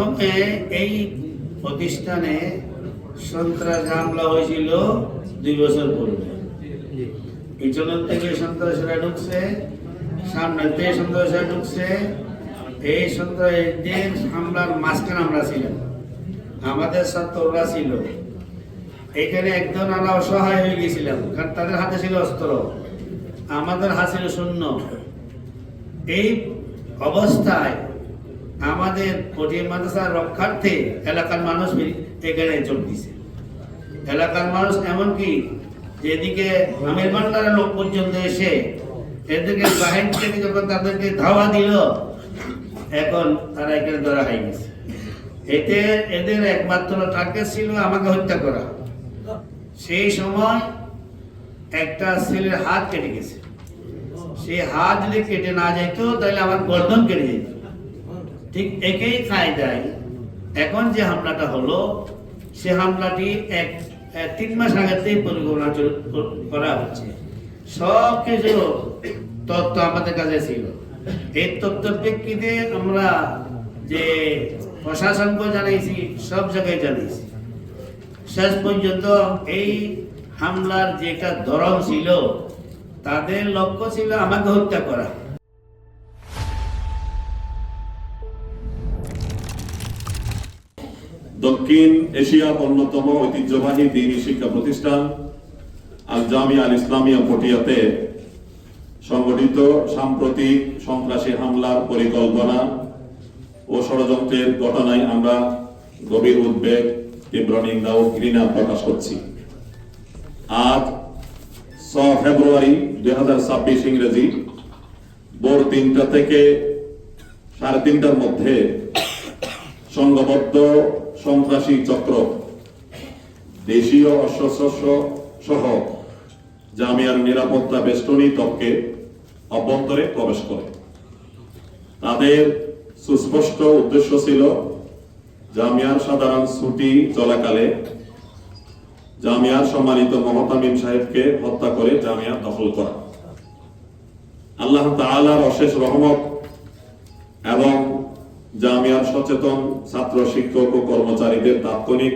প্রথমে এই প্রতিষ্ঠানে সন্ত্রাস হামলা হয়েছিল 2 বছর পূর্বে। পিছনের থেকে সন্ত্রাসীরা ঢুকছে, সামনে থেকে সন্ত্রাসীরা ঢুকছে। এই সন্ত্রাসীদের হামলার মাঝখানে আমরা ছিলাম, আমাদের ছাত্ররা ছিল এখানে। একজন আমরা অসহায় হয়ে গেছিলাম, কারণ তাদের হাতে ছিল অস্ত্র, আমাদের হাতে ছিল শূন্য। এই অবস্থায় আমাদের পটিয়া মাদ্রাসা রক্ষার্থে এলাকার মানুষ এখানে যোগ দিছে। এলাকার মানুষ এমনকি যেদিকে আমির বান্ডারের লোক পর্যন্ত এসে এদেরকে বাহির থেকে যখন তাদেরকে ধাওয়া দিল, এখন তারা এখানে ধরা হয়ে গেছে। এতে এদের একমাত্র টার্গেট ছিল আমাকে হত্যা করা। সেই সময় একটা ছেলের হাত কেটে গেছে, সেই হাত যদি কেটে না যেত তাহলে আমার গর্দন কেটে যেত। ঠিক একই কায়দায় এখন যে হামলাটা হলো, সে হামলাটি 3 মাস আগেতেই পরিকল্পনা করা হচ্ছে। সব কিছু তথ্য আমাদের কাছে ছিল। এই তথ্যের প্রেক্ষিতে আমরা যে প্রশাসনকে জানিয়েছি, সব জায়গায় জানিয়েছি। শেষ পর্যন্ত এই হামলার যেটা ধরন ছিল, তাদের লক্ষ্য ছিল আমাকে হত্যা করা। দক্ষিণ এশিয়ার অন্যতম ঐতিহ্যবাহী দ্বীনি শিক্ষা প্রতিষ্ঠান আল জামিয়া আল ইসলামিয়া পটিয়াতে সংগঠিত সাম্প্রতিক সন্ত্রাসী হামলার পরিকল্পনা ও ষড়যন্ত্রের ঘটনায় আমরা গভীর উদ্বেগ, তীব্র নিন্দা ও ঘৃণা প্রকাশ করছি। আজ 6 ফেব্রুয়ারি 2026 ইংরেজি ভোর 3টা থেকে 3:30টার মধ্যে সংঘবদ্ধ সন্ত্রাসী চক্র দেশীয় অস্ত্রশস্ত্র সহ জামিয়ার নিরাপত্তা বেষ্টনী তককে অভ্যন্তরে প্রবেশ করে। তাদের সুস্পষ্ট উদ্দেশ্য ছিল জামিয়ার সাধারণ ছুটি চলাকালে জামিয়ার সম্মানিত মহতামিম সাহেবকে হত্যা করে জামিয়া দখল করা। আল্লাহ তাআলার অশেষ রহমত এবং জামিয়ার সচেতন ছাত্র, শিক্ষক ও কর্মচারীদের তাৎক্ষণিক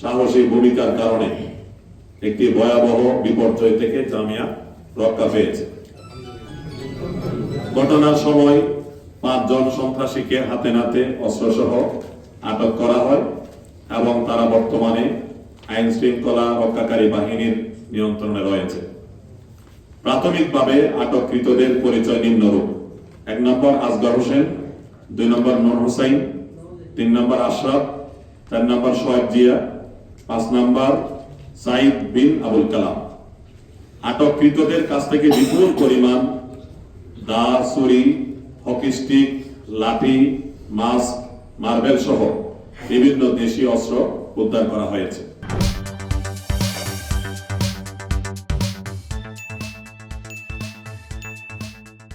সাহসী ভূমিকার কারণে একটি ভয়াবহ বিপর্যয় থেকে জামিয়া রক্ষা পেয়েছে। ঘটনার সময় 5 জন সন্ত্রাসীকে হাতে নাতে অস্ত্রসহ আটক করা হয় এবং তারা বর্তমানে আইন শৃঙ্খলা রক্ষাকারী বাহিনীর নিয়ন্ত্রণে রয়েছে। প্রাথমিকভাবে আটককৃতদের পরিচয় নিম্নরূপ: 1 নম্বর আসগর হোসেন, 2 নম্বর নূর হোসাইন, 3 নম্বর আশরাফ, 4 নম্বর সোয়েব জিয়া, 5 নম্বর সাইদ বিন আবুল কালাম। আটককৃতদের কাছ থেকে বিপুল পরিমাণ দা, ছুরি, হকি স্টিক, লাঠি, মাস্ক, মার্বেল সহ বিভিন্ন দেশীয় অস্ত্র উদ্ধার করা হয়েছে।